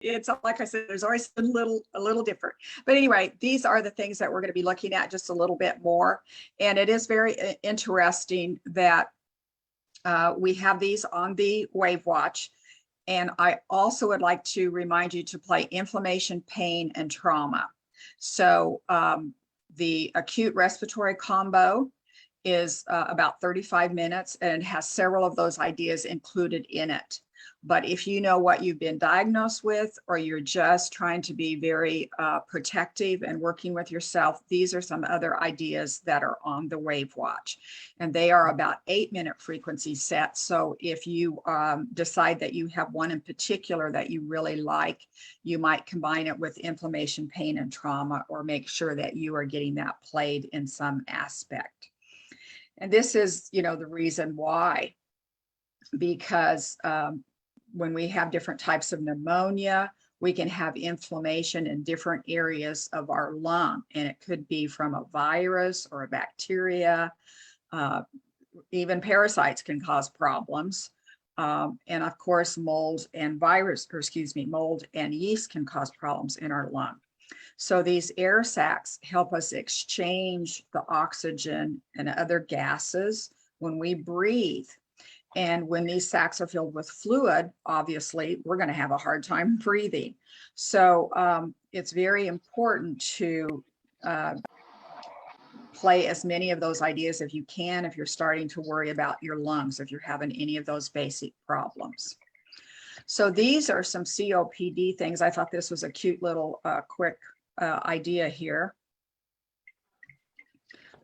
it's like I said, there's always a little different. But anyway, these are the things that we're going to be looking at just a little bit more. And it is very interesting that we have these on the WAVwatch. And I also would like to remind you to play inflammation, pain, and trauma. So the acute respiratory combo is about 35 minutes and it has several of those ideas included in it. But if you know what you've been diagnosed with, or you're just trying to be very protective and working with yourself, these are some other ideas that are on the WAVwatch. And they are about 8-minute frequency sets. So if you decide that you have one in particular that you really like, you might combine it with inflammation, pain, and trauma, or make sure that you are getting that played in some aspect. And this is, you know, the reason why, because when we have different types of pneumonia, we can have inflammation in different areas of our lung, and it could be from a virus or a bacteria. Even parasites can cause problems. And of course, mold and mold and yeast can cause problems in our lung. So these air sacs help us exchange the oxygen and other gases when we breathe. And when these sacs are filled with fluid, obviously, we're going to have a hard time breathing. So it's very important to play as many of those ideas if you can, if you're starting to worry about your lungs, if you're having any of those basic problems. So these are some COPD things. I thought this was a cute little quick idea here.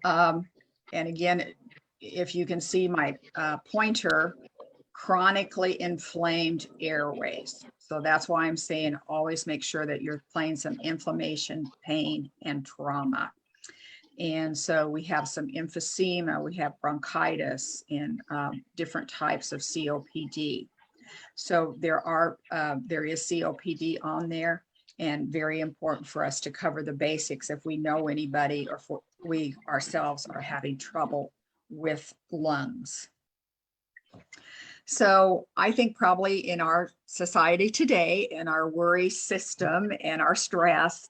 And again, if you can see my pointer, chronically inflamed airways. So that's why I'm saying always make sure that you're playing some inflammation, pain, and trauma. And so we have some emphysema, we have bronchitis, and different types of COPD. So there is COPD on there, and very important for us to cover the basics if we know anybody or if we ourselves are having trouble with lungs. So I think probably in our society today, in our worry system and our stress,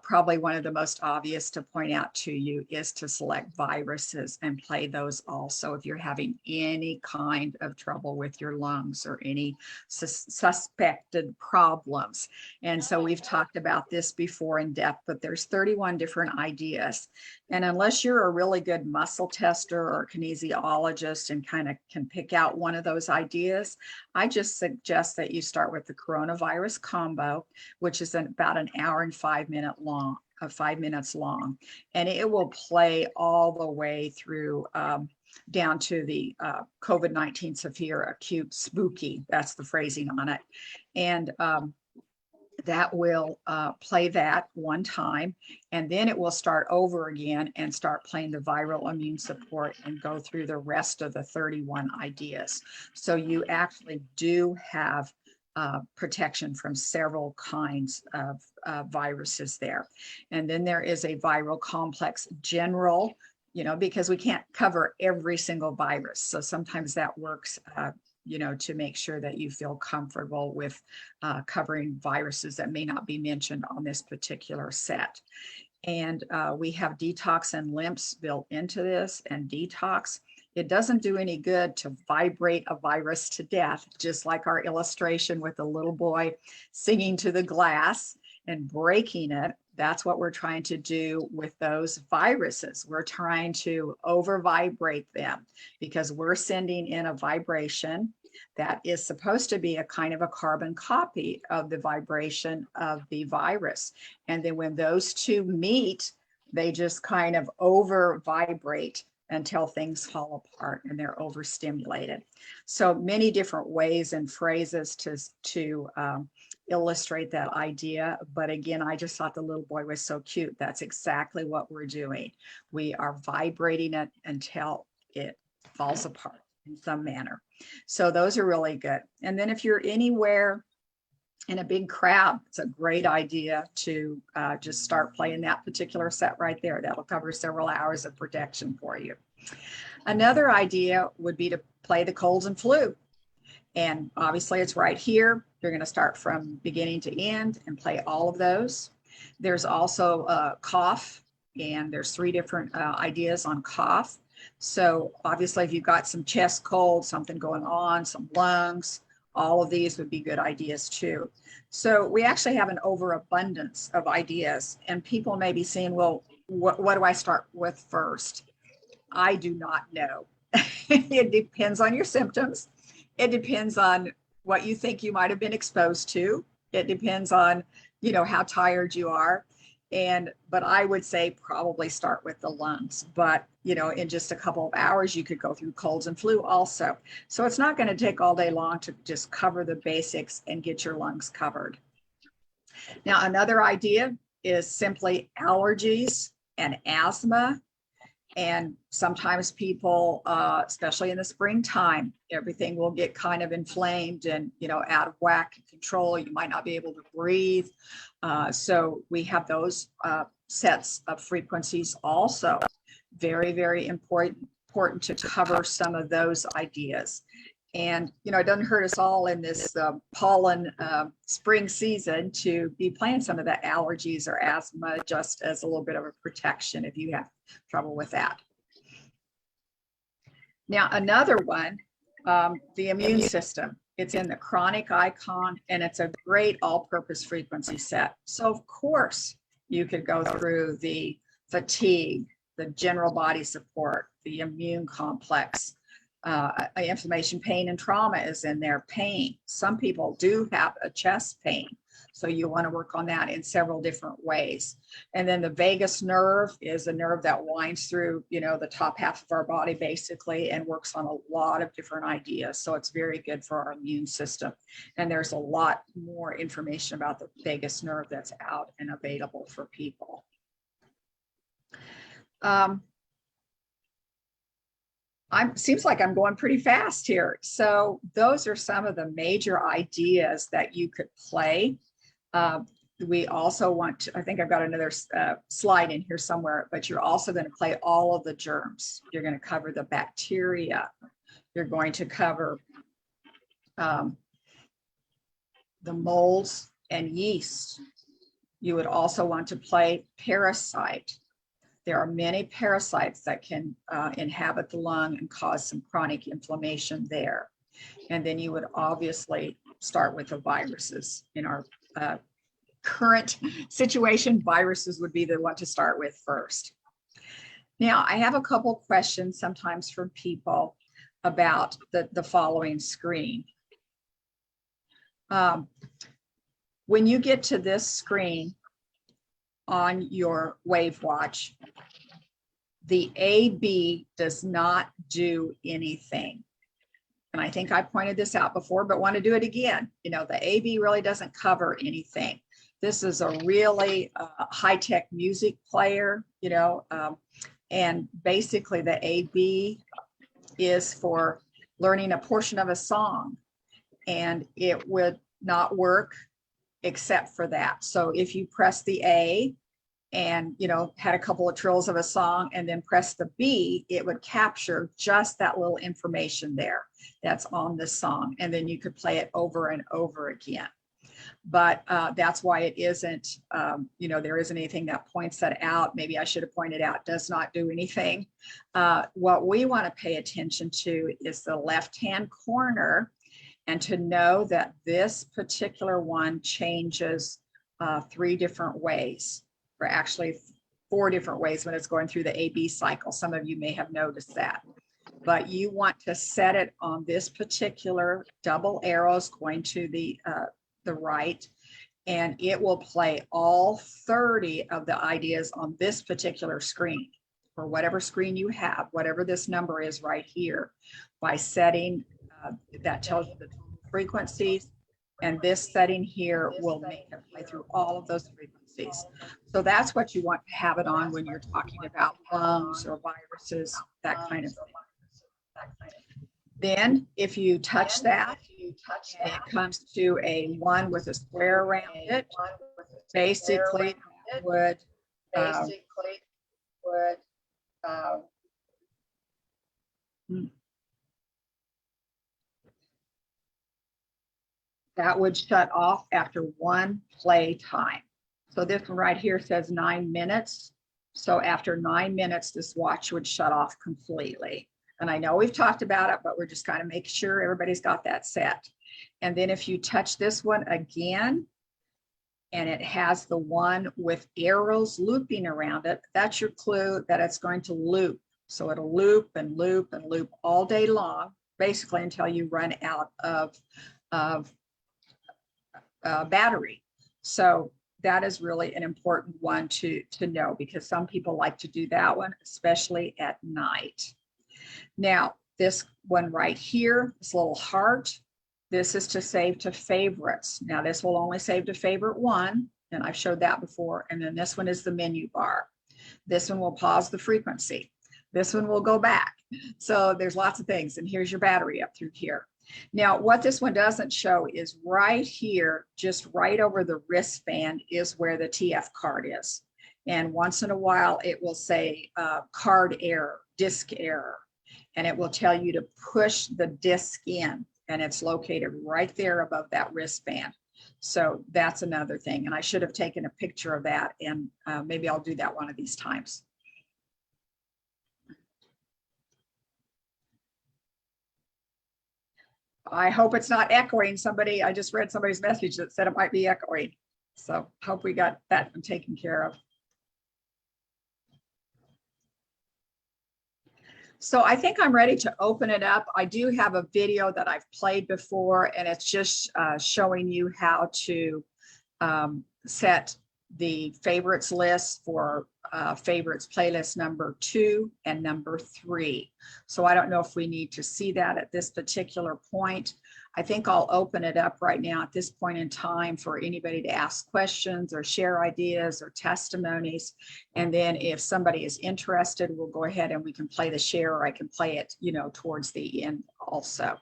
probably one of the most obvious to point out to you is to select viruses and play those also if you're having any kind of trouble with your lungs or any suspected problems. And so we've talked about this before in depth, but there's 31 different ideas. And unless you're a really good muscle tester or kinesiologist and kind of can pick out one of those ideas, I just suggest that you start with the coronavirus combo, which is about an hour and 5 minutes long, and it will play all the way through down to the COVID-19 severe acute spooky. That's the phrasing on it. And that will play that one time, and then it will start over again and start playing the viral immune support and go through the rest of the 31 ideas. So you actually do have protection from several kinds of viruses there. And then there is a viral complex general, you know, because we can't cover every single virus. So sometimes that works you know, to make sure that you feel comfortable with covering viruses that may not be mentioned on this particular set. And we have detox and limps built into this. And detox, it doesn't do any good to vibrate a virus to death, just like our illustration with the little boy singing to the glass and breaking it. That's what we're trying to do with those viruses. We're trying to over vibrate them because we're sending in a vibration that is supposed to be a kind of a carbon copy of the vibration of the virus. And then when those two meet, they just kind of over vibrate until things fall apart and they're overstimulated. So many different ways and phrases to illustrate that idea. But again, I just thought the little boy was so cute. That's exactly what we're doing. We are vibrating it until it falls apart in some manner. So those are really good. And then if you're anywhere in a big crowd, it's a great idea to just start playing that particular set right there. That'll cover several hours of protection for you. Another idea would be to play the colds and flu. And obviously it's right here. You're going to start from beginning to end and play all of those. There's also cough, and there's 3 different ideas on cough. So obviously if you've got some chest cold, something going on, some lungs, all of these would be good ideas too. So we actually have an overabundance of ideas, and people may be saying, well, what do I start with first? I do not know. It depends on your symptoms. It depends on what you think you might have been exposed to. It depends on, how tired you are. But I would say probably start with the lungs. But, in just a couple of hours, you could go through colds and flu also. So it's not going to take all day long to just cover the basics and get your lungs covered. Now, another idea is simply allergies and asthma. And sometimes people, especially in the springtime, everything will get kind of inflamed and, out of whack and control. You might not be able to breathe. So we have those sets of frequencies also. Very, very important to cover some of those ideas. And, it doesn't hurt us all in this pollen spring season to be playing some of the allergies or asthma just as a little bit of a protection if you have trouble with that. Now, another one, the immune system. It's in the chronic icon, and it's a great all-purpose frequency set. So, of course, you could go through the fatigue, the general body support, the immune complex, inflammation, pain, and trauma is in there. Pain. Some people do have a chest pain, so you want to work on that in several different ways. And then the vagus nerve is a nerve that winds through, the top half of our body basically, and works on a lot of different ideas. So it's very good for our immune system. And there's a lot more information about the vagus nerve that's out and available for people. Seems like I'm going pretty fast here. So those are some of the major ideas that you could play. We also want to, I think I've got another slide in here somewhere, but you're also going to play all of the germs. You're going to cover the bacteria. You're going to cover the molds and yeast. You would also want to play parasite. There are many parasites that can inhabit the lung and cause some chronic inflammation there. And then you would obviously start with the viruses. In our current situation, viruses would be the one to start with first. Now, I have a couple questions sometimes from people about the following screen. When you get to this screen on your WAVwatch, the AB does not do anything. And I think I pointed this out before, but want to do it again. The AB really doesn't cover anything. This is a really high-tech music player, and basically the AB is for learning a portion of a song, and it would not work except for that. So if you press the A and, had a couple of trills of a song and then press the B, it would capture just that little information there that's on the song. And then you could play it over and over again. But that's why it isn't, there isn't anything that points that out. Maybe I should have pointed out, does not do anything. What we want to pay attention to is the left-hand corner, and to know that this particular one changes 3 different ways, or actually 4 different ways when it's going through the AB cycle. Some of you may have noticed that. But you want to set it on this particular double arrows going to the right, and it will play all 30 of the ideas on this particular screen, or whatever screen you have, whatever this number is right here, by setting that tells you the frequencies, and this setting here will make it play through all of those frequencies. So that's what you want to have it on when you're talking about lungs or viruses, that kind of thing. Then if you touch that, and it comes to a 1 with a square around it, basically would that would shut off after one play time. So this one right here says 9 minutes. So after 9 minutes, this watch would shut off completely. And I know we've talked about it, but we're just kind of making sure everybody's got that set. And then if you touch this one again, and it has the one with arrows looping around it, that's your clue that it's going to loop. So it'll loop and loop and loop all day long, basically until you run out of battery. So that is really an important one to know, because some people like to do that one, especially at night. Now, this one right here, this little heart, this is to save to favorites. Now, this will only save to favorite one, and I've showed that before. And then this one is the menu bar. This one will pause the frequency. This one will go back. So there's lots of things. And here's your battery up through here. Now, what this one doesn't show is right here, just right over the wristband is where the TF card is. And once in a while, it will say card error, disk error, and it will tell you to push the disk in, and it's located right there above that wristband. So that's another thing. And I should have taken a picture of that, and maybe I'll do that one of these times. I hope it's not echoing. I just read somebody's message that said it might be echoing. So hope we got that one taken care of. So I think I'm ready to open it up. I do have a video that I've played before, and it's just showing you how to set the favorites list for favorites playlist number 2 and number 3. So I don't know if we need to see that at this particular point. I think I'll open it up right now at this point in time for anybody to ask questions or share ideas or testimonies. And then if somebody is interested, we'll go ahead and we can play the share, or I can play it, towards the end also.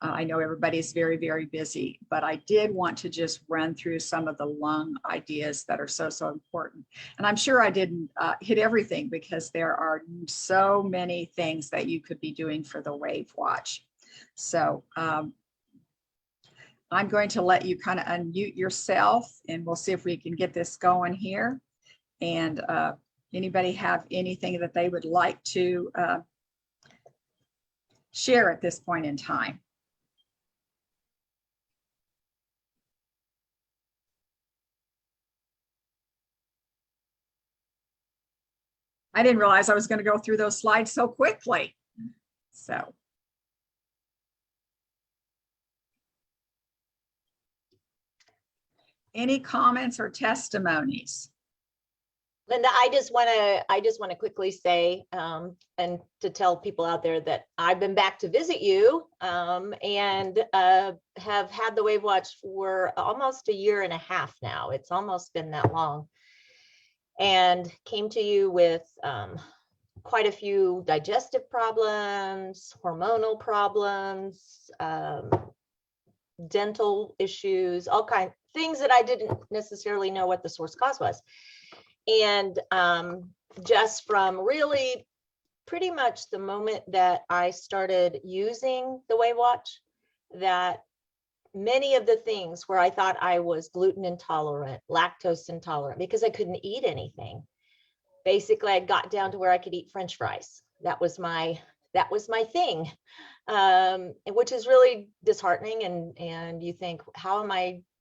I know everybody's very, very busy, but I did want to just run through some of the lung ideas that are so important. And I'm sure I didn't hit everything, because there are so many things that you could be doing for the WAVwatch. So I'm going to let you kind of unmute yourself, and we'll see if we can get this going here. And anybody have anything that they would like to share at this point in time? I didn't realize I was going to go through those slides so quickly. So. Any comments or testimonies? Linda, I just want to quickly say, and to tell people out there that I've been back to visit you, and have had the WAVwatch for almost 1.5 years now. It's almost been that long, and came to you with quite a few digestive problems, hormonal problems, dental issues, all kinds of things that I didn't necessarily know what the source cause was. And just from really pretty much the moment that I started using the WAVwatch, that many of the things where I thought I was gluten intolerant, lactose intolerant, because I couldn't eat anything. Basically, I got down to where I could eat French fries. That was my thing, which is really disheartening. And you think,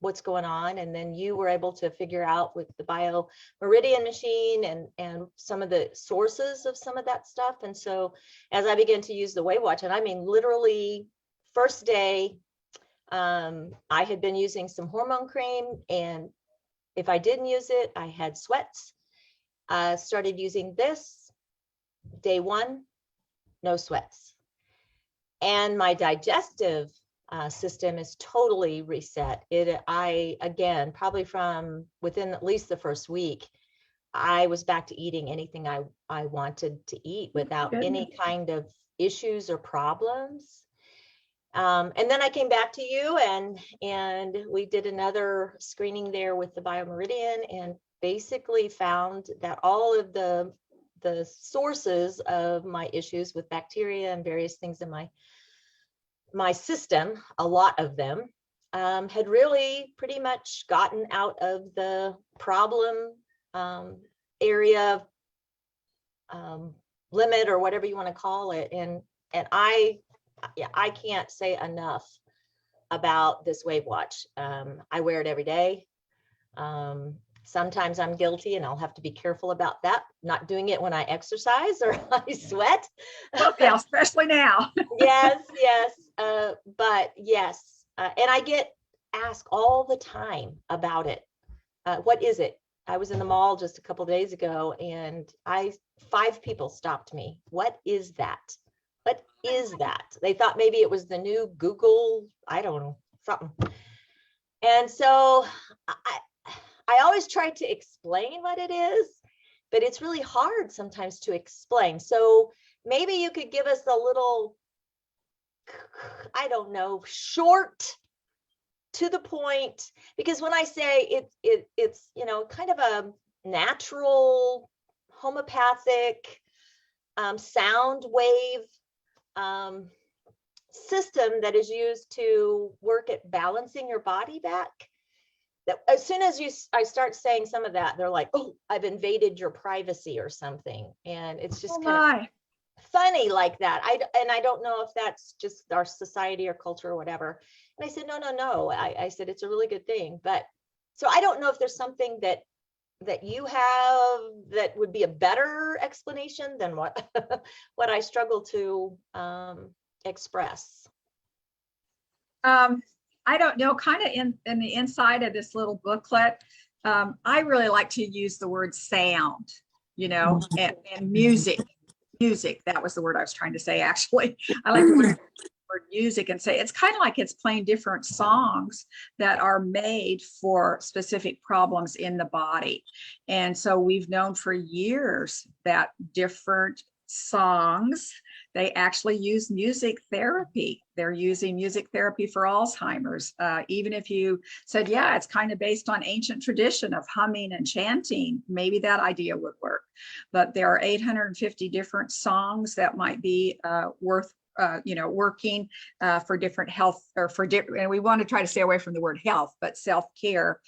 what's going on? And then you were able to figure out with the BioMeridian machine and some of the sources of some of that stuff. And so as I began to use the WAVwatch, and I mean, literally first day, I had been using some hormone cream, and if I didn't use it, I had sweats. Started using this, day 1, no sweats. And my digestive system is totally reset. Again, probably from within at least the first week, I was back to eating anything I wanted to eat without any kind of issues or problems. And then I came back to you, and we did another screening there with the BioMeridian, and basically found that all of the sources of my issues with bacteria and various things in my system, a lot of them, had really pretty much gotten out of the problem area limit, or whatever you want to call it. And I can't say enough about this WAVwatch. I wear it every day. Sometimes I'm guilty, and I'll have to be careful about that. Not doing it when I exercise or I sweat. Well, yeah, especially now. Yes. But yes, and I get asked all the time about it. What is it? I was in the mall just a couple days ago, and 5 people stopped me. What is that? What is that? They thought maybe it was the new Google, I don't know, something. And so I always try to explain what it is, but it's really hard sometimes to explain. So maybe you could give us a little, I don't know, short, to the point, because when I say it's, you know, kind of a natural homeopathic sound wave system that is used to work at balancing your body back. That as soon as I start saying some of that, they're like, oh, I've invaded your privacy or something. And it's just kind of funny like that. I don't know if that's just our society or culture or whatever. And I said, no. I said, it's a really good thing. But so I don't know if there's something that you have that would be a better explanation than what what I struggle to express. I don't know, kind of in the inside of this little booklet, I really like to use the word sound, you know, and music. That was the word I was trying to say, actually. I like the word music, and say it's kind of like it's playing different songs that are made for specific problems in the body. And so we've known for years that different songs, they actually use music therapy. They're using music therapy for Alzheimer's. Even if you said, yeah, it's kind of based on ancient tradition of humming and chanting, maybe that idea would work. But there are 850 different songs that might be worth working for different health, or for different, and we want to try to stay away from the word health, but self-care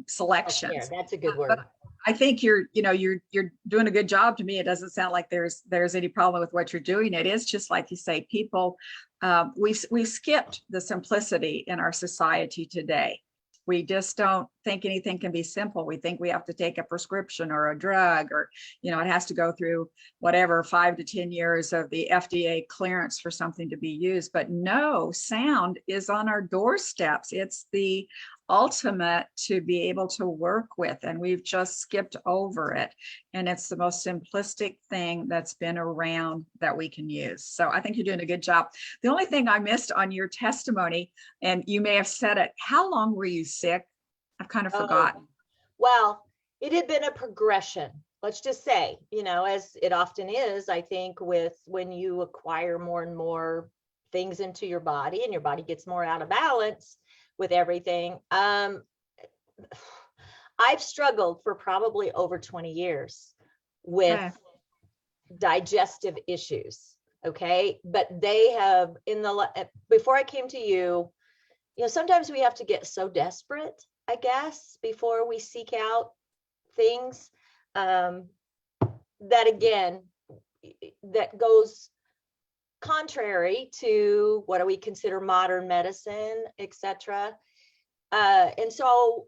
selections. Self-care, that's a good word. But I think you're doing a good job. To me, it doesn't sound like there's any problem with what you're doing. It is just like you say, people, we skipped the simplicity in our society today. We just don't think anything can be simple. We think we have to take a prescription or a drug, or, it has to go through whatever 5 to 10 years of the FDA clearance for something to be used. But no, sound is on our doorsteps. It's the ultimate to be able to work with, and we've just skipped over it. And it's the most simplistic thing that's been around that we can use. So I think you're doing a good job. The only thing I missed on your testimony, and you may have said it, how long were you sick? I've kind of forgotten. Well, it had been a progression. Let's just say, as it often is, I think, with when you acquire more and more things into your body and your body gets more out of balance with everything. I've struggled for probably over 20 years with digestive issues. Okay. But they have before I came to you, sometimes we have to get so desperate, I guess, before we seek out things that, again, that goes contrary to what do we consider modern medicine, etc. And so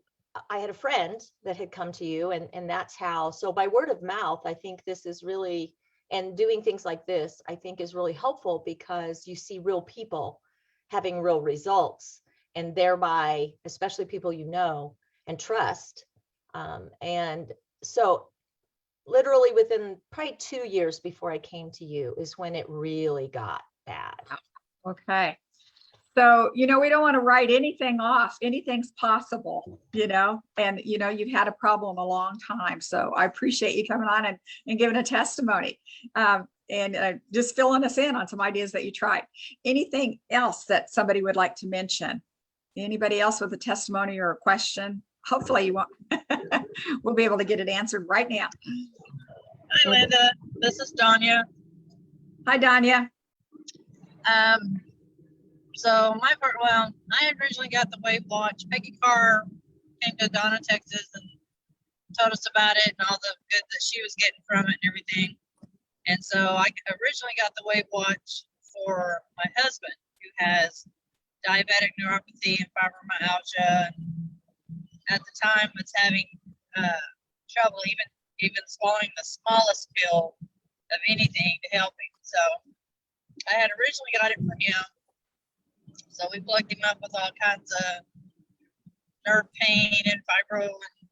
I had a friend that had come to you, and that's how. So by word of mouth, I think this is really, and doing things like this, I think is really helpful, because you see real people having real results, and thereby, especially people you know and trust. And so literally within probably 2 years before I came to you is when it really got bad. Okay. So, we don't want to write anything off. Anything's possible, and, you've had a problem a long time. So I appreciate you coming on and giving a testimony and just filling us in on some ideas that you tried. Anything else that somebody would like to mention? Anybody else with a testimony or a question? Hopefully you won't. We'll be able to get it answered right now. Hi, Linda. This is Danya. Hi, Danya. So my part, well, I originally got the WAVwatch. Peggy Carr came to Donna, Texas, and told us about it and all the good that she was getting from it and everything. And so I originally got the WAVwatch for my husband, who has diabetic neuropathy and fibromyalgia. At the time, was having trouble even swallowing the smallest pill of anything to help him. So I had originally got it for him. So we plugged him up with all kinds of nerve pain and fibro and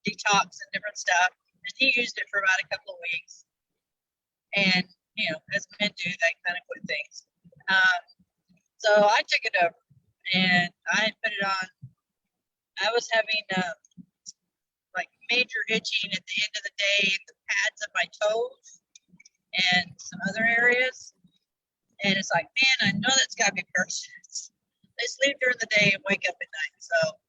detox and different stuff. And he used it for about a couple of weeks. And, you know, as men do, they kind of quit things. So I took it over and I put it on. I was having like major itching at the end of the day, the pads of my toes and some other areas. And it's like, man, I know that's got to be parasites. They sleep during the day and wake up at night. So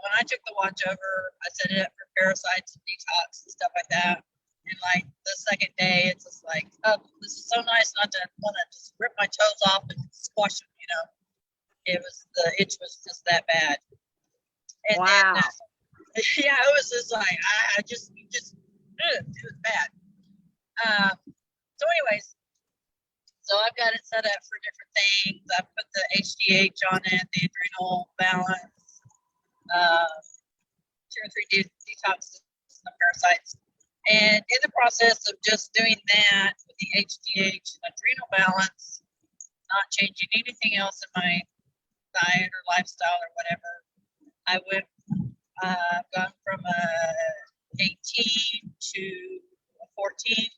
when I took the watch over, I set it up for parasites and detox and stuff like that. And like the second day, it's just like, oh, this is so nice not to want to just rip my toes off and squash them, you know. The itch was just that bad. And Wow. then, yeah, it was just like, it was bad. So anyways, so I've got it set up for different things. I put the HDH on it, the adrenal balance, 2 or 3 detoxes of parasites. And in the process of just doing that with the HDH and adrenal balance, not changing anything else in my diet or lifestyle or whatever, I've gone from a 18 to a 14.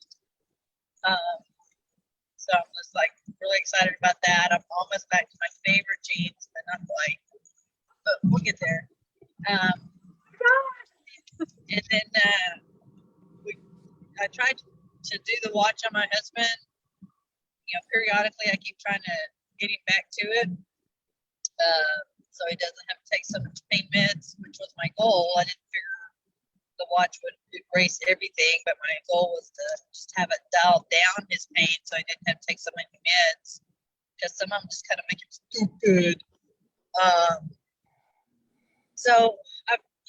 So I'm just like really excited about that. I'm almost back to my favorite jeans, but not quite. But we'll get there. And then I tried to do the watch on my husband. You know, periodically I keep trying to get him back to it, so he doesn't have to take so much pain meds, which was my goal. I didn't figure the watch would erase everything, but my goal was to just have it dial down his pain so he didn't have to take so many meds, because some of them just kind of make him stupid. So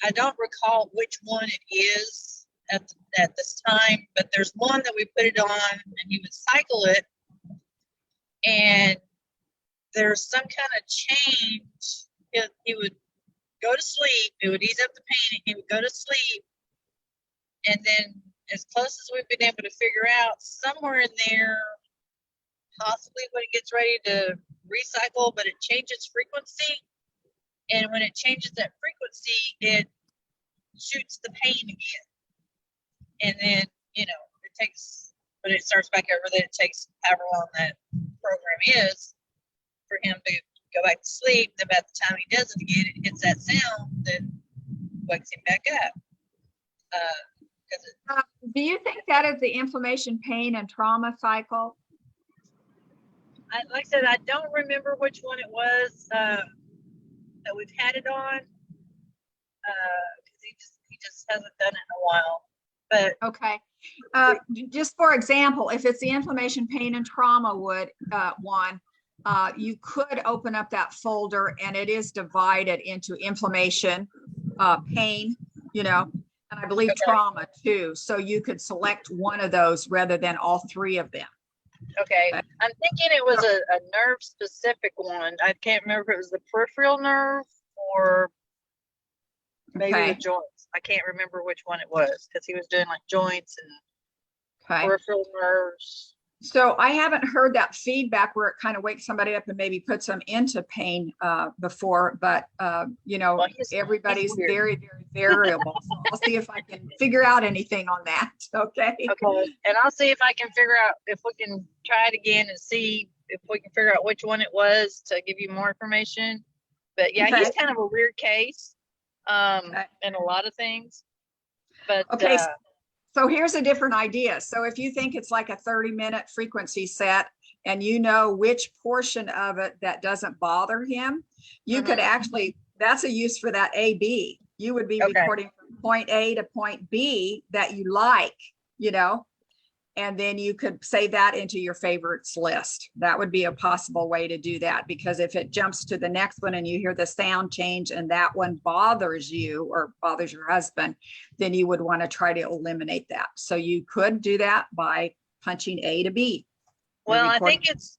I don't recall which one it is at this time, but there's one that we put it on and he would cycle it, and there's some kind of change. He would go to sleep, it would ease up the pain, and he would go to sleep. And then as close as we've been able to figure out, somewhere in there, possibly when it gets ready to recycle, but it changes frequency. And when it changes that frequency, it shoots the pain again. And then, you know, it takes, when it starts back over, then it takes however long that program is for him to go back to sleep. Then by the time he does it again, it hits that sound that wakes him back up. Do you think that is the inflammation, pain, and trauma cycle? Like I said, I don't remember which one it was that we've had it on, because he just hasn't done it in a while. But okay, just for example, if it's the inflammation, pain, and trauma one, you could open up that folder, and it is divided into inflammation, pain, you know, and I believe trauma too. So you could select one of those rather than all 3 of them. okay, I'm thinking it was a nerve specific one. I can't remember if it was the peripheral nerve or maybe the joints. I can't remember which one it was, because he was doing like joints and peripheral nerves. So I haven't heard that feedback where it kind of wakes somebody up and maybe puts them into pain before, but you know, well, everybody's very, very variable. So I'll see if I can figure out anything on that. Okay. Okay. And I'll see if I can figure out if we can try it again and see if we can figure out which one it was to give you more information. But yeah, he's kind of a weird case in a lot of things. But okay. So here's a different idea. So if you think it's like a 30-minute frequency set and you know which portion of it that doesn't bother him, you could actually, that's a use for that AB. You would be recording from point A to point B that you like, you know, And then you could save that into your favorites list. That would be a possible way to do that, because if it jumps to the next one and you hear the sound change and that one bothers you or bothers your husband, then you would want to try to eliminate that. So you could do that by punching A to B. Well, I think it's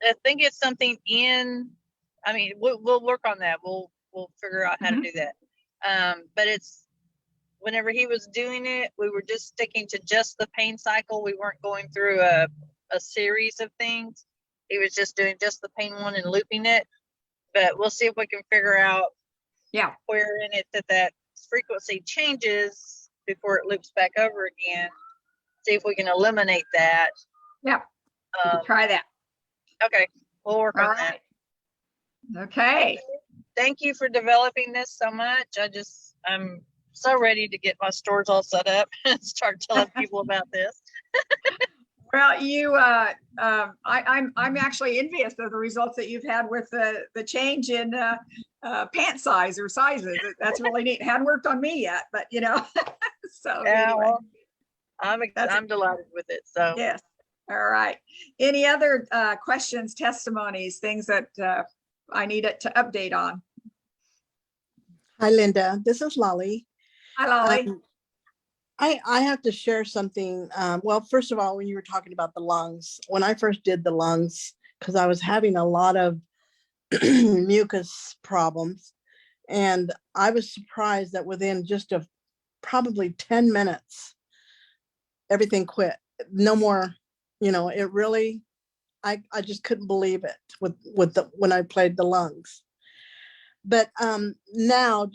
something in, I mean, we'll work on that. We'll figure out how to do that. But it's, whenever he was doing it, we were just sticking to just the pain cycle. We weren't going through a series of things. He was just doing just the pain one and looping it. But we'll see if we can figure out where in it that frequency changes before it loops back over again. See if we can eliminate that. Yeah. Try that. Okay, we'll work on that. Okay. Thank you for developing this so much. I'm so ready to get my stores all set up and start telling people about this. Well, I'm actually envious of the results that you've had with the change in pant size or sizes. That's really neat. Hadn't worked on me yet, but so Yeah, anyway. well, I'm delighted with it. So Yes. All right. Any other questions, testimonies, things that I need it to update on? Hi, Linda. This is Lolly. Hi, Lolly. I have to share something. Well, first of all, when you were talking about the lungs, when I first did the lungs, because I was having a lot of mucus problems, and I was surprised that within just probably 10 minutes, everything quit. No more, it really, I just couldn't believe it when I played the lungs. But now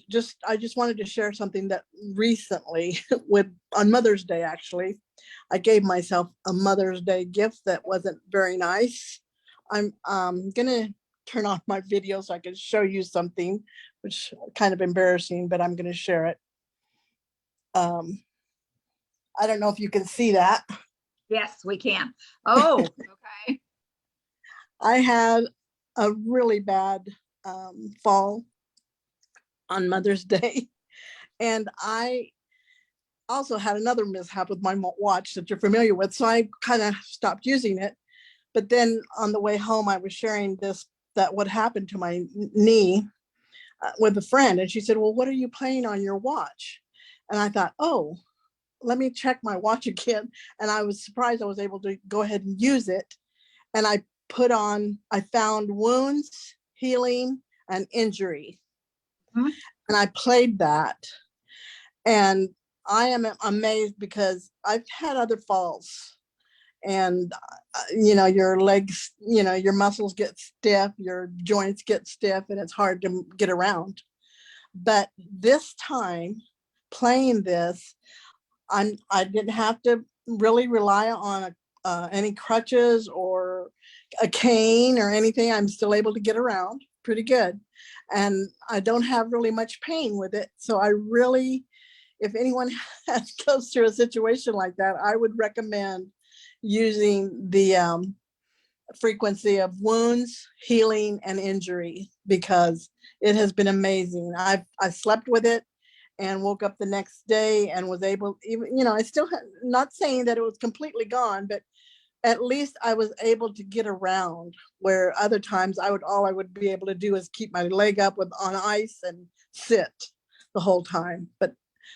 I just wanted to share something that recently on Mother's Day, actually, I gave myself a Mother's Day gift that wasn't very nice. I'm gonna turn off my video so I can show you something, which is kind of embarrassing, but I'm gonna share it. I don't know if you can see that. Yes, we can. Oh, okay. I had a really bad fall on Mother's Day, and I also had another mishap with my watch that you're familiar with, so I kind of stopped using it. But then on the way home, I was sharing that what happened to my knee with a friend, and she said, well, what are you playing on your watch? And I thought, oh, let me check my watch again. And I was surprised I was able to go ahead and use it. And I found wounds, healing, and injury. Mm-hmm. And I played that. And I am amazed because I've had other falls. And, your legs, your muscles get stiff, your joints get stiff, and it's hard to get around. But this time, playing this, I didn't have to really rely on any crutches or a cane or anything. I'm still able to get around pretty good, and I don't have really much pain with it. So I really, if anyone goes through a situation like that, I would recommend using the frequency of wounds, healing, and injury, because it has been amazing. I slept with it and woke up the next day and was able, even, I still not saying that it was completely gone, but at least I was able to get around, where other times all I would be able to do is keep my leg up on ice and sit the whole time. But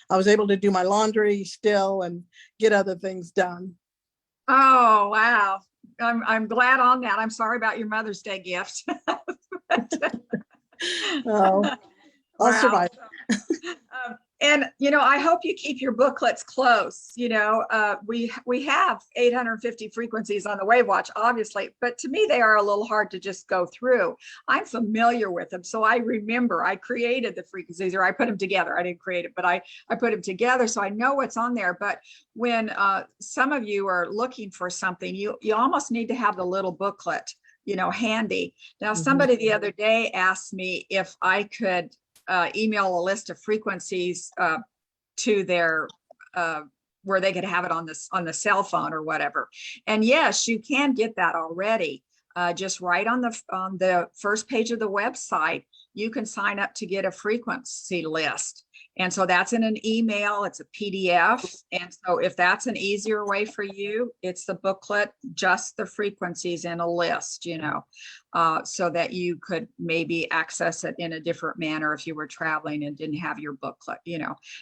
I was able to do my laundry still and get other things done. Oh, wow. I'm glad on that. I'm sorry about your Mother's Day gift. Oh, I'll survive. And, I hope you keep your booklets close. We have 850 frequencies on the WAVwatch, obviously, but to me, they are a little hard to just go through. I'm familiar with them. So I remember I created the frequencies, or I put them together. I didn't create it, but I put them together. So I know what's on there. But when some of you are looking for something, you almost need to have the little booklet, handy. Now, somebody the other day asked me if I could email a list of frequencies to their where they could have it on the cell phone or whatever. And yes, you can get that already. Just right on the first page of the website, you can sign up to get a frequency list. And so that's in an email, it's a PDF. And so if that's an easier way for you, it's the booklet, just the frequencies in a list, so that you could maybe access it in a different manner if you were traveling and didn't have your booklet.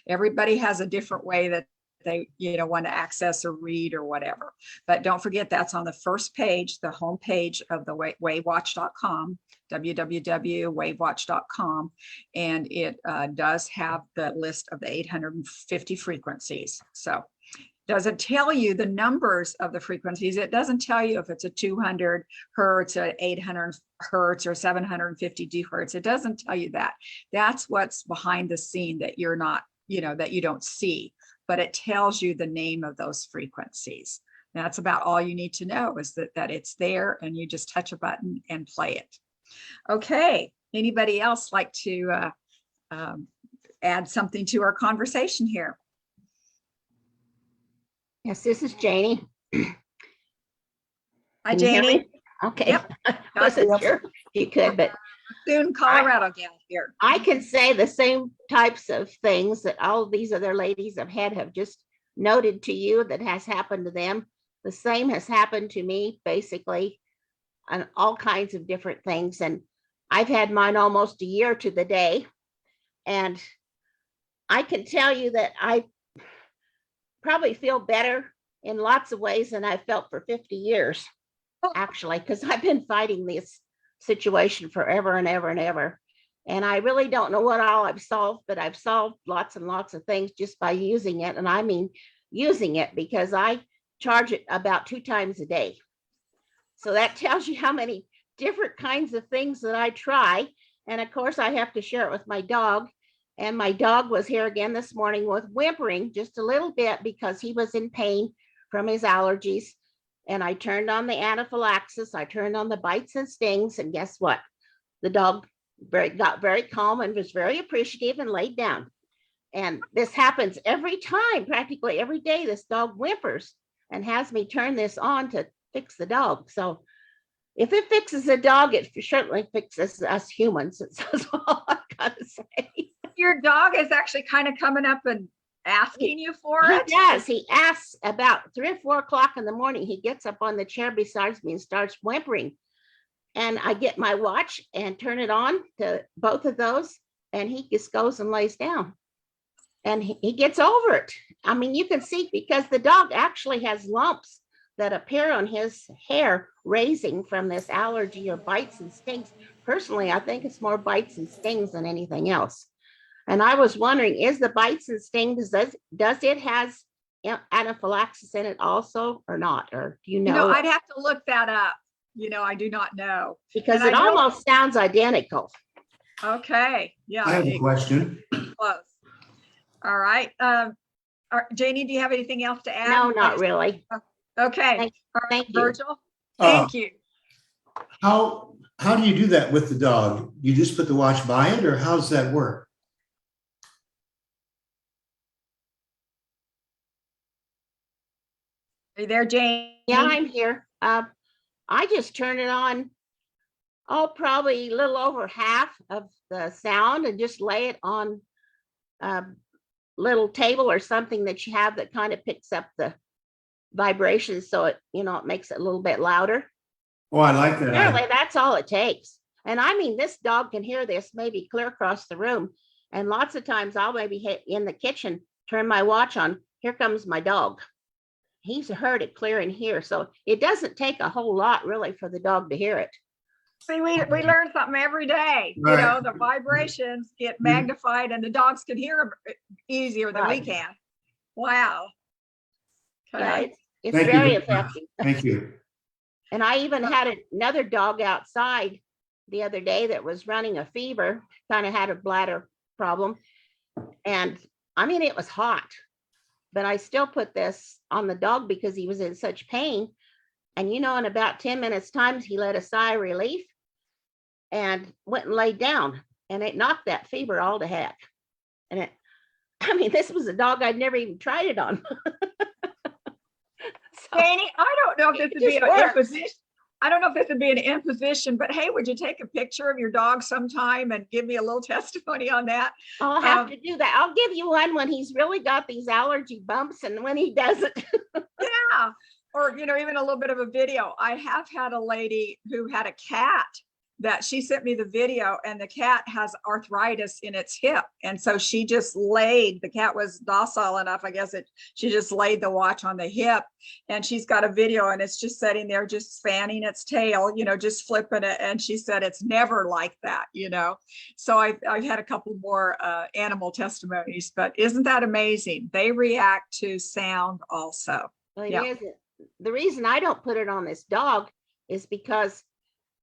Everybody has a different way that they want to access or read or whatever. But don't forget, that's on the first page, the home page of the WAVwatch.com, www.wavwatch.com, and it does have the list of the 850 frequencies. So doesn't tell you the numbers of the frequencies. It doesn't tell you if it's a 200 hertz, or 800 hertz, or 750 hertz. It doesn't tell you that. That's what's behind the scene that you're not, that you don't see, but it tells you the name of those frequencies. That's about all you need to know, is that it's there and you just touch a button and play it. Okay, anybody else like to add something to our conversation here? Yes, this is Janie. Hi, Can you hear Janie. me? Okay. Yep. I wasn't Yep. sure if you could, but Soon Colorado gal here. I can say the same types of things that all of these other ladies have just noted to you that has happened to them. The same has happened to me, basically, on all kinds of different things. And I've had mine almost a year to the day. And I can tell you that I probably feel better in lots of ways than I've felt for 50 years, actually, because I've been fighting this situation forever and ever and ever. And I really don't know what all I've solved, but I've solved lots and lots of things just by using it. And I mean, using it, because I charge it about 2 times a day. So that tells you how many different kinds of things that I try. And of course, I have to share it with my dog. And my dog was here again this morning with whimpering just a little bit because he was in pain from his allergies. And I turned on the anaphylaxis, I turned on the bites and stings, and guess what? The dog got very calm and was very appreciative and laid down. And this happens every time, practically every day. This dog whimpers and has me turn this on to fix the dog. So if it fixes the dog, it certainly fixes us humans. That's all I've got to say. Your dog is actually kind of coming up and asking you for He it? does. He asks about 3 or 4 o'clock in the morning. He gets up on the chair beside me and starts whimpering. And I get my watch and turn it on to both of those. And he just goes and lays down. And he gets over it. I mean, you can see, because the dog actually has lumps that appear on his hair raising from this allergy or bites and stings. Personally, I think it's more bites and stings than anything else. And I was wondering, is the bites and stings, does it has anaphylaxis in it also or not? Or do you know? I'd have to look that up. I do not know. Because and it I know- almost sounds identical. Okay. Yeah. I have a question. Close. All right. Janie, do you have anything else to add? No, not really. Okay. Thank- All right, thank you. Virgil. Thank you. How do you do that with the dog? You just put the watch by it, or how's that work? Are you there, Janie? Yeah, I'm here. I just turn it on, probably a little over half of the sound, and just lay it on a little table or something that you have that kind of picks up the vibrations, so it it makes it a little bit louder. Oh, I like that. Apparently that's all it takes. And I mean, this dog can hear this maybe clear across the room. And lots of times I'll maybe hit in the kitchen, turn my watch on, here comes my dog. He's heard it clear in here. So it doesn't take a whole lot really for the dog to hear it. See, we learn something every day. Right. The vibrations get magnified and the dogs can hear them easier than we Right. can. Wow. Yeah, Okay. it's Thank you. very effective. Thank you. And I even had another dog outside the other day that was running a fever, kind of had a bladder problem. And I mean, it was hot, but I still put this on the dog because he was in such pain. And in about 10 minutes time, he let a sigh of relief and went and laid down, and it knocked that fever all to heck. And this was a dog I'd never even tried it on. So, Janie, I don't know if this It would be just an works. imposition. I don't know if this would be an imposition, but hey, would you take a picture of your dog sometime and give me a little testimony on that? I'll have to do that. I'll give you one when he's really got these allergy bumps and when he doesn't. Yeah. Or, even a little bit of a video. I have had a lady who had a cat that she sent me the video, and the cat has arthritis in its hip. And so she just the cat was docile enough, I guess she just laid the watch on the hip, and she's got a video and it's just sitting there, just fanning its tail, just flipping it. And she said, it's never like that, So I've had a couple more animal testimonies, but isn't that amazing? They react to sound also. Well, Yeah. it isn't. The reason I don't put it on this dog is because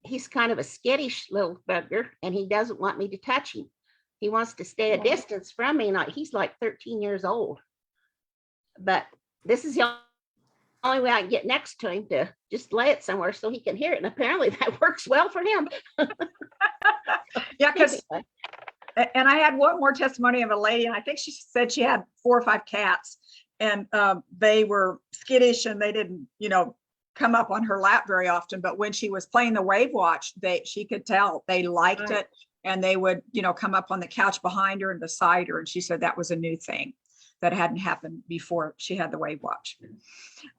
he's kind of a skittish little bugger and he doesn't want me to touch him. He wants to stay a distance from me. He's like 13 years old. But this is the only way I can get next to him, to just lay it somewhere so he can hear it. And apparently that works well for him. Yeah, because and I had one more testimony of a lady, and I think she said she had 4 or 5 cats, and they were skittish and they didn't, come up on her lap very often. But when she was playing the WAVwatch, she could tell they liked it, and they would, come up on the couch behind her and beside her. And she said that was a new thing that hadn't happened before she had the WAVwatch.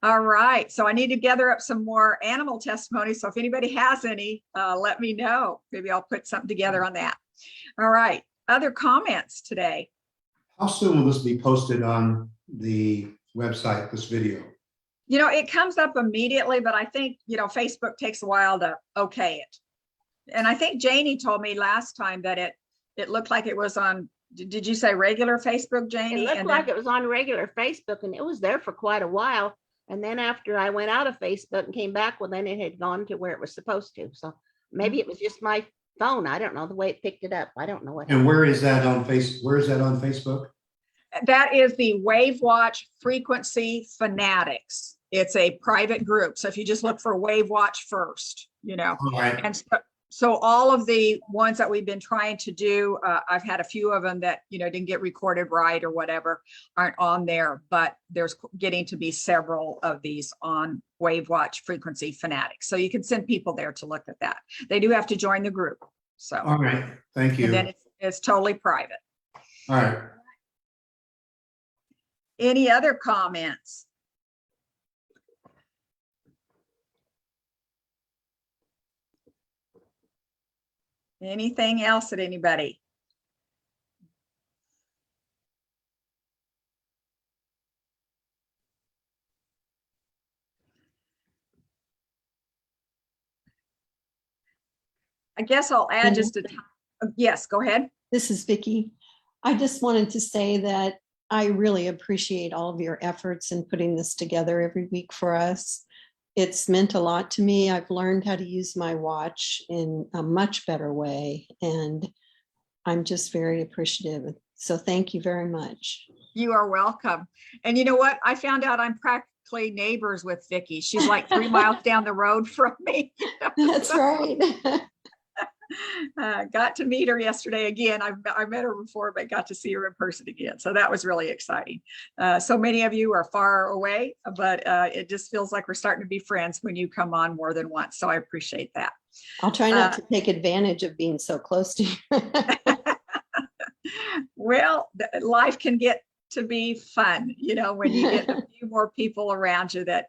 All right, so I need to gather up some more animal testimonies. So if anybody has any, let me know. Maybe I'll put something together on that. All right, other comments today? How soon will this be posted on the website, this video? It comes up immediately, but I think, Facebook takes a while to okay it. And I think Janie told me last time that it looked like it was on, did you say regular Facebook, Janie? It looked like it was on regular Facebook, and it was there for quite a while. And then after I went out of Facebook and came back, well, then it had gone to where it was supposed to. So maybe it was just my phone. I don't know the way it picked it up. I don't know what. And where is that on Facebook? That is the WAVwatch Frequency Fanatics. It's a private group. So if you just look for WAVwatch first, All right. and so all of the ones that we've been trying to do, I've had a few of them that, didn't get recorded right or whatever, aren't on there, but there's getting to be several of these on WAVwatch Frequency Fanatics. So you can send people there to look at that. They do have to join the group. So, All right. Thank you. and then it's totally private. All right. Any other comments? Anything else at anybody? I guess I'll add just a, yes, go ahead. This is Vicki. I just wanted to say that I really appreciate all of your efforts in putting this together every week for us. It's meant a lot to me. I've learned how to use my watch in a much better way, and I'm just very appreciative. So thank you very much. You are welcome. And you know what? I found out I'm practically neighbors with Vicki. She's like 3 miles down the road from me. That's right. Got to meet her yesterday again. I met her before, but got to see her in person again. So that was really exciting. So many of you are far away, but it just feels like we're starting to be friends when you come on more than once. So I appreciate that. I'll try not to take advantage of being so close to you. Well, life can get to be fun, when you get a few more people around you that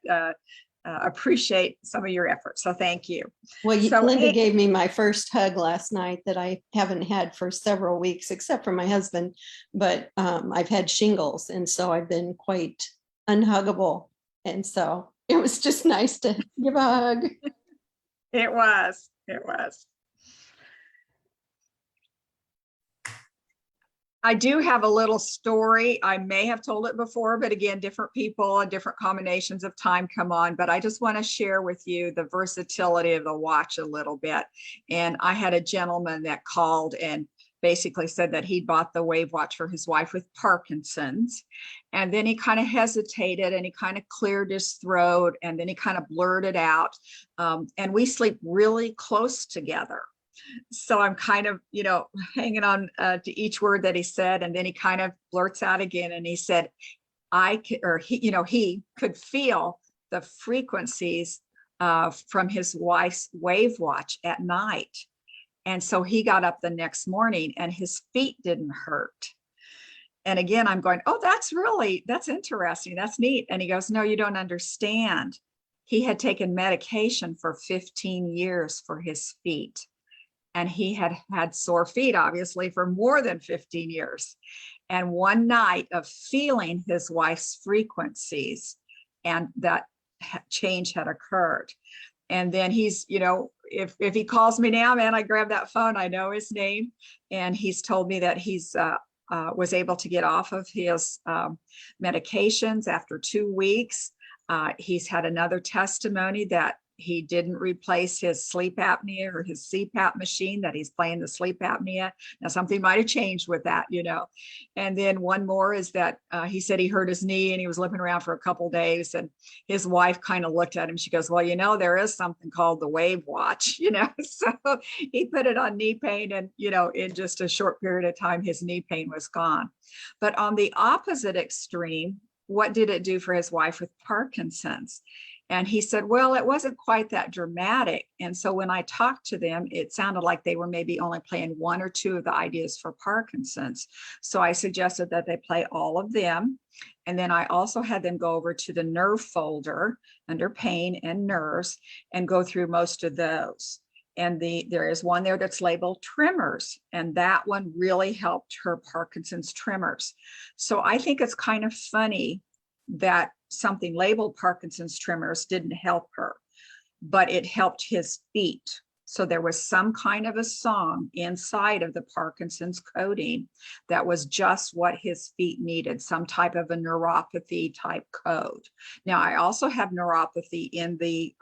appreciate some of your efforts. So thank you. Well, So, Linda gave me my first hug last night that I haven't had for several weeks, except for my husband. But I've had shingles, and so I've been quite unhuggable. And so it was just nice to give a hug. It was. I do have a little story. I may have told it before, but again, different people and different combinations of time come on. But I just want to share with you the versatility of the watch a little bit. And I had a gentleman that called and basically said that he'd bought the WAVwatch for his wife with Parkinson's. And then he kind of hesitated and he kind of cleared his throat and then he kind of blurted out. And we sleep really close together. So I'm kind of, hanging on to each word that he said. And then he kind of blurts out again. And he said, he could feel the frequencies from his wife's WAVwatch at night. And so he got up the next morning and his feet didn't hurt. And again, I'm going, oh, that's interesting. That's neat. And he goes, no, you don't understand. He had taken medication for 15 years for his feet. And he had had sore feet, obviously, for more than 15 years. And one night of feeling his wife's frequencies, and that change had occurred. And then he's, if he calls me now, man, I grab that phone, I know his name. And he's told me that he's was able to get off of his medications after 2 weeks. He's had another testimony that he didn't replace his sleep apnea or his CPAP machine, that he's playing the sleep apnea. Now, something might have changed with that, And then one more is that he said he hurt his knee and he was limping around for a couple of days. And his wife kind of looked at him. She goes, well, there is something called the WAVwatch, So he put it on knee pain and, in just a short period of time, his knee pain was gone. But on the opposite extreme, what did it do for his wife with Parkinson's? And he said, well, it wasn't quite that dramatic. And so when I talked to them, it sounded like they were maybe only playing 1 or 2 of the ideas for Parkinson's. So I suggested that they play all of them. And then I also had them go over to the nerve folder under pain and nerves and go through most of those. And there is one there that's labeled tremors. And that one really helped her Parkinson's tremors. So I think it's kind of funny that something labeled Parkinson's tremors didn't help her, but it helped his feet. So there was some kind of a song inside of the Parkinson's coding that was just what his feet needed, some type of a neuropathy type code. Now, I also have neuropathy in the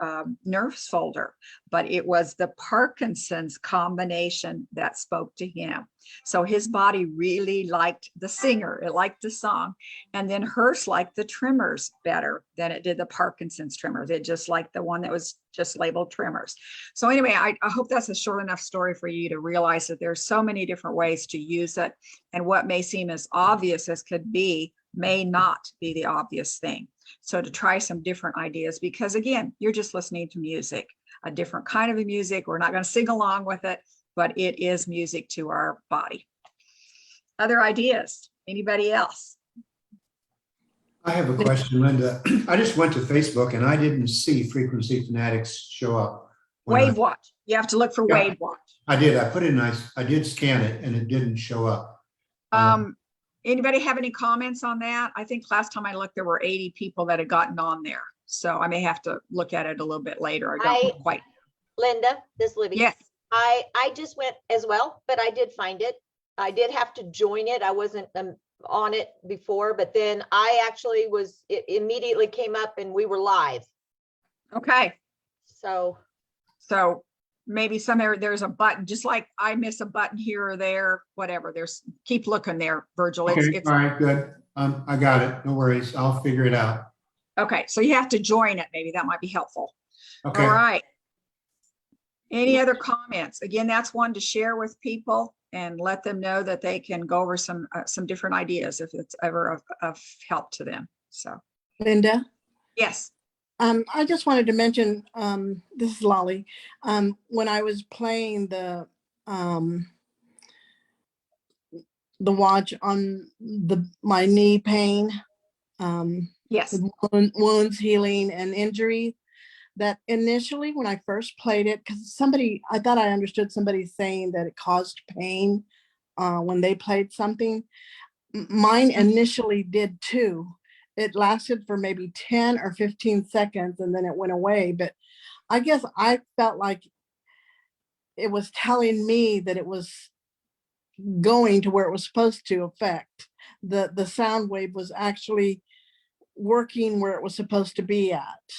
nerves folder, but it was the Parkinson's combination that spoke to him. So his body really liked the singer, it liked the song, and then hers liked the tremors better than it did the Parkinson's tremors. It just liked the one that was just labeled tremors. So anyway, I hope that's a short enough story for you to realize that there's so many different ways to use it, and what may seem as obvious as could be may not be the obvious thing. So to try some different ideas, because again, you're just listening to music, a different kind of a music. We're not going to sing along with it, but it is music to our body. Other ideas? Anybody else? I have a question, Linda. I just went to Facebook and I didn't see Frequency Fanatics show up. WAVwatch. You have to look for Yeah. WAVwatch. I did. I put in, I did scan it and it didn't show up. Anybody have any comments on that? I think last time I looked, there were 80 people that had gotten on there. So I may have to look at it a little bit later. I don't quite. Linda, this is Libby. Yes. I just went as well, but I did find it. I did have to join it. I wasn't on it before, but then I actually it immediately came up and we were live. Okay. So maybe somewhere there's a button, just like I miss a button here or there, whatever. Keep looking there, Virgil. Okay, all right, good. I got it. No worries. I'll figure it out. Okay, so you have to join it. Maybe that might be helpful. Okay. All right. Any other comments? Again, that's one to share with people and let them know that they can go over some different ideas if it's ever of help to them. So, Linda, yes. I just wanted to mention, this is Lolly. When I was playing the watch on my knee pain, Yes. wounds healing and injury, that initially when I first played it, because I thought I understood somebody saying that it caused pain when they played something. Mine initially did too. It lasted for maybe 10 or 15 seconds and then it went away. But I guess I felt like it was telling me that it was going to where it was supposed to affect. The sound wave was actually working where it was supposed to be at.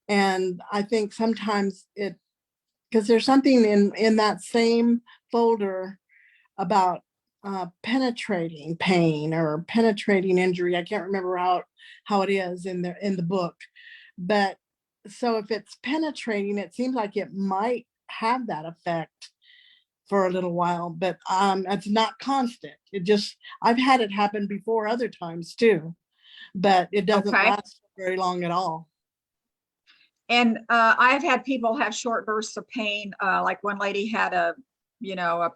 And I think sometimes because there's something in that same folder about penetrating pain or penetrating injury. I can't remember how it is in the book, but so if it's penetrating, it seems like it might have that effect for a little while, but it's not constant. I've had it happen before other times too, but it doesn't last very long at all. And I've had people have short bursts of pain. Like one lady had a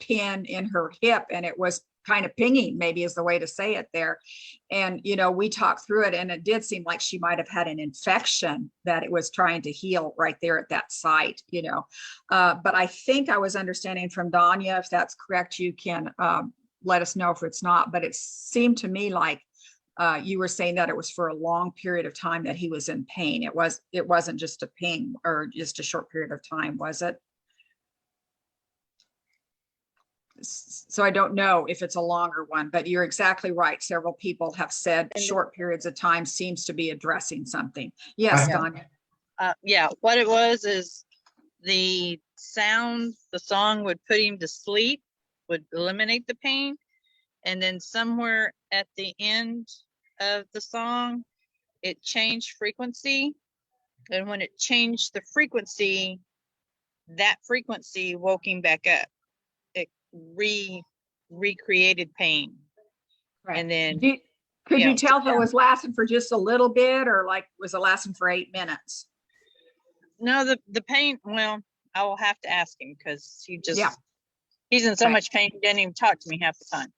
pin in her hip, and it was kind of pinging, maybe is the way to say it there. And, we talked through it, and it did seem like she might have had an infection that it was trying to heal right there at that site, But I think I was understanding from Danya, if that's correct, you can let us know if it's not, but it seemed to me like you were saying that it was for a long period of time that he was in pain. It wasn't just a ping or just a short period of time, was it? So I don't know if it's a longer one, but you're exactly right. Several people have said short periods of time seems to be addressing something. Yes, Don. Yeah, what it was is the sound, the song would put him to sleep, would eliminate the pain. And then somewhere at the end of the song, it changed frequency. And when it changed the frequency, that frequency woke him back up. It recreated pain. Right. And then could you tell if it was lasting for just a little bit, or like was it lasting for 8 minutes? no, the pain, well, I will have to ask him because he's in so Right. much pain, he didn't even talk to me half the time.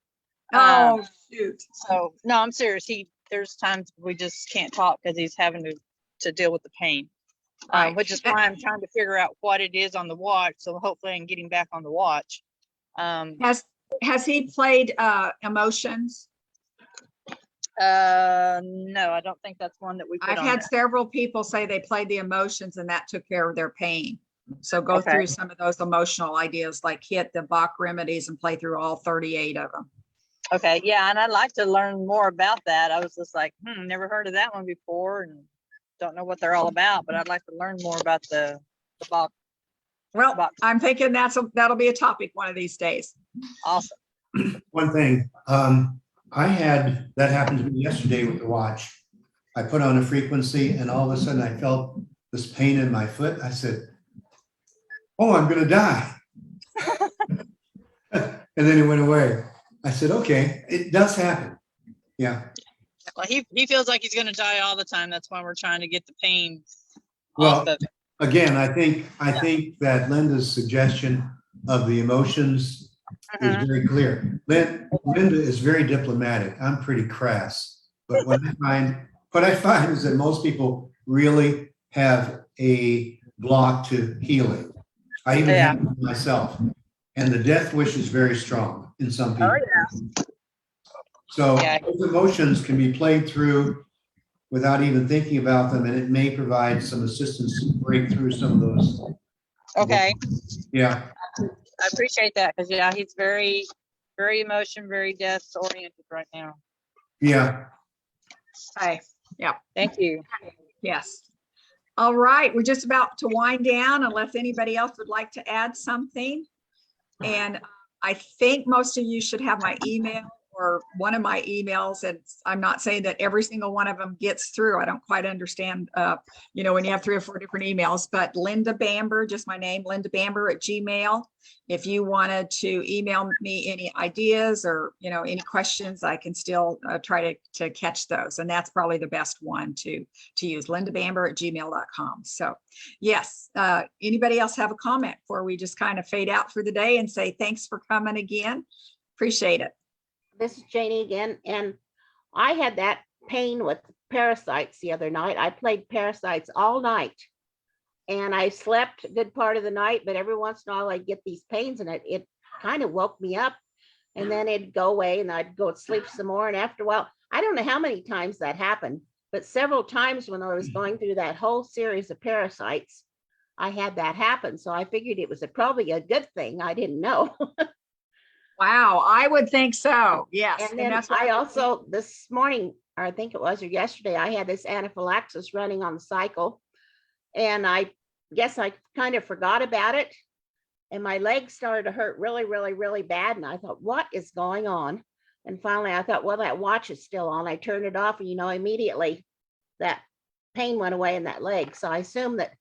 Oh, shoot. So no, I'm serious. There's times we just can't talk because he's having to deal with the pain. Right. Which is why I'm trying to figure out what it is on the watch. So hopefully I can get him back on the watch. Has he played emotions? No, I don't think that's one that we put I've on had there. several people say they played the emotions and that took care of their pain. So go Okay. through some of those emotional ideas, like hit the Bach remedies and play through all 38 of them. Okay, yeah, and I'd like to learn more about that. I was just like, never heard of that one before, and don't know what they're all about. But I'd like to learn more about the Bach. Well, Bach. I'm thinking that'll be a topic one of these days. Awesome. One thing, I had that happen to me yesterday with the watch. I put on a frequency and all of a sudden I felt this pain in my foot. I said, "Oh, I'm going to die." And then it went away. I said, okay, it does happen. Yeah. Well, he feels like he's going to die all the time. That's why we're trying to get the pain Well, off of it. again, I think that Linda's suggestion of the emotions is very clear. Linda is very diplomatic. I'm pretty crass. But what I find is that most people really have a block to healing. I even have it myself. And the death wish is very strong in some people. Oh, yeah. So Yeah. those emotions can be played through without even thinking about them, and it may provide some assistance to break through some of those. Okay. Yeah. I appreciate that because he's very, very very death oriented right now. Yeah. Hi. Yeah. Thank you. Yes. All right. We're just about to wind down unless anybody else would like to add something. And I think most of you should have my email or one of my emails. And I'm not saying that every single one of them gets through. I don't quite understand, when you have 3 or 4 different emails, but Linda Bamber, just my name, Linda Bamber @gmail. If you wanted to email me any ideas or, any questions, I can still try to catch those. And that's probably the best one to use, lindabamber@gmail.com. So yes, anybody else have a comment before we just kind of fade out for the day and say, thanks for coming again. Appreciate it. This is Janie again, and I had that pain with parasites the other night. I played parasites all night, and I slept a good part of the night, but every once in a while I'd get these pains, and it kind of woke me up, and then it'd go away, and I'd go to sleep some more, and after a while, I don't know how many times that happened, but several times when I was going through that whole series of parasites, I had that happen, so I figured it was probably a good thing. I didn't know. Wow, I would think so. Yes. And then I also, this morning, or I think it was, or yesterday, I had this anaphylaxis running on the cycle. And I guess I kind of forgot about it. And my legs started to hurt really, really, really bad. And I thought, what is going on? And finally, I thought, well, that watch is still on. I turned it off, and immediately that pain went away in that leg. So I assume that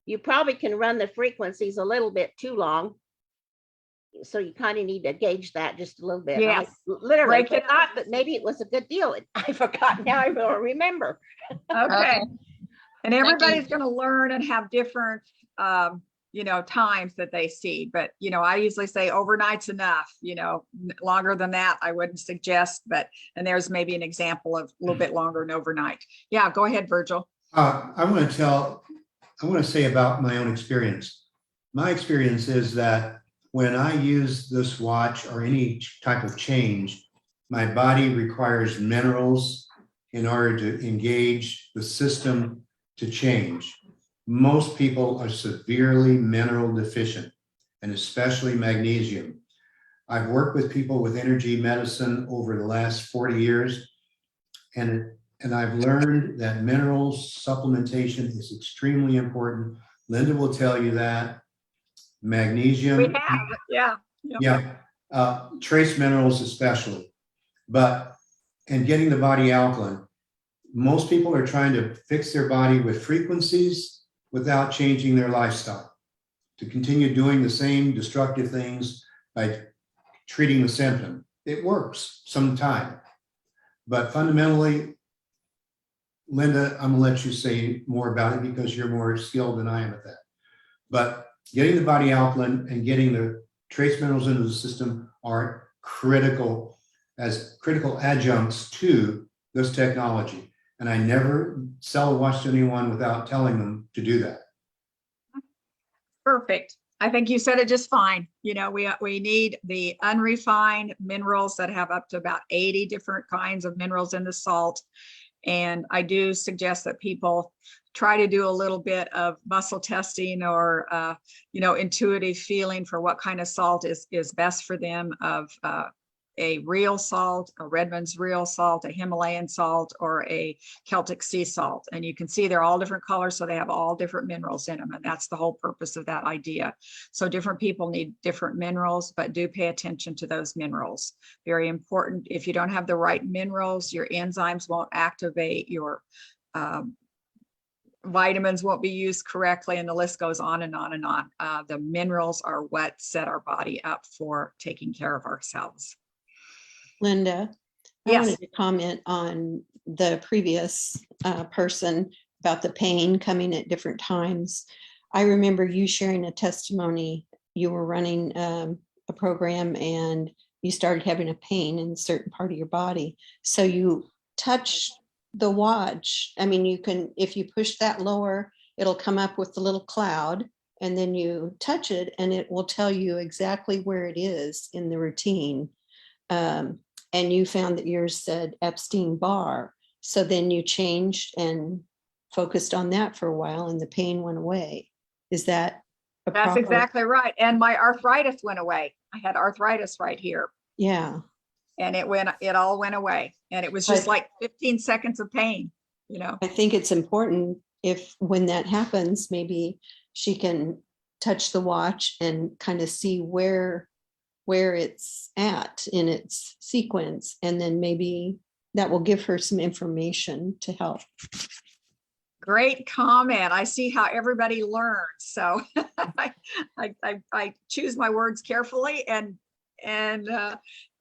you probably can run the frequencies a little bit too long. So you kind of need to gauge that just a little bit. Yes. I literally Break it forgot, but maybe it was a good deal. I forgot. Now I will remember. Okay. And you. everybody's going to learn and have different, times that they see. But, I usually say overnight's enough, longer than that, I wouldn't suggest, and there's maybe an example of a little bit longer than overnight. Yeah, go ahead, Virgil. I want to say about my own experience. My experience is that when I use this watch or any type of change, my body requires minerals in order to engage the system to change. Most people are severely mineral deficient, and especially magnesium. I've worked with people with energy medicine over the last 40 years, and I've learned that minerals supplementation is extremely important. Linda will tell you that. Magnesium. We have, yeah. Yeah, trace minerals especially. And getting the body alkaline, most people are trying to fix their body with frequencies without changing their lifestyle, to continue doing the same destructive things by treating the symptom. It works sometime, but fundamentally, Linda, I'm gonna let you say more about it because you're more skilled than I am at that. But getting the body alkaline and getting the trace minerals into the system are critical adjuncts to this technology. And I never sell a watch to anyone without telling them to do that. Perfect. I think you said it just fine. We need the unrefined minerals that have up to about 80 different kinds of minerals in the salt. And I do suggest that people try to do a little bit of muscle testing or, intuitive feeling for what kind of salt is best for them, of a real salt, a Redmond's real salt, a Himalayan salt, or a Celtic sea salt. And you can see they're all different colors, so they have all different minerals in them. And that's the whole purpose of that idea. So different people need different minerals, but do pay attention to those minerals. Very important. If you don't have the right minerals, your enzymes won't activate, your vitamins won't be used correctly, and the list goes on and on and on. The minerals are what set our body up for taking care of ourselves. Linda, I Yes. wanted to comment on the previous person about the pain coming at different times. I remember you sharing a testimony. You were running a program and you started having a pain in a certain part of your body. So you touched the watch. I mean, you can, if you push that lower, it'll come up with the little cloud, and then you touch it and it will tell you exactly where it is in the routine. And you found that yours said Epstein-Barr. So then you changed and focused on that for a while and the pain went away. Is that a That's proper? exactly right. And my arthritis went away. I had arthritis right here, Yeah. and it all went away. And it was just But- like 15 seconds of pain, I think it's important if when that happens, maybe she can touch the watch and kind of see where it's at in its sequence, and then maybe that will give her some information to help. Great comment. I see how everybody learns. So I choose my words carefully, and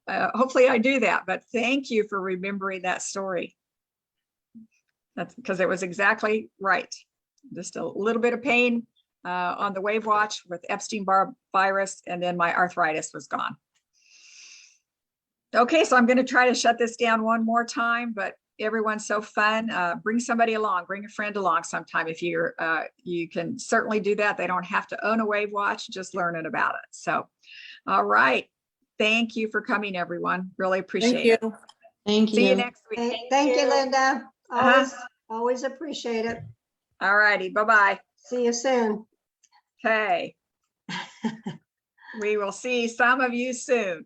hopefully I do that. But thank you for remembering that story. That's because it was exactly right. Just a little bit of pain on the WAVwatch with Epstein-Barr virus, and then my arthritis was gone. Okay, so I'm going to try to shut this down one more time, but everyone's so fun. Bring somebody along, bring a friend along sometime. If you're, you can certainly do that. They don't have to own a WAVwatch, just learning about it. So, all right. Thank you for coming, everyone. Really appreciate it. Thank you. See you next week. Thank you, Linda. Always appreciate it. All righty. Bye-bye. See you soon. Okay. We will see some of you soon.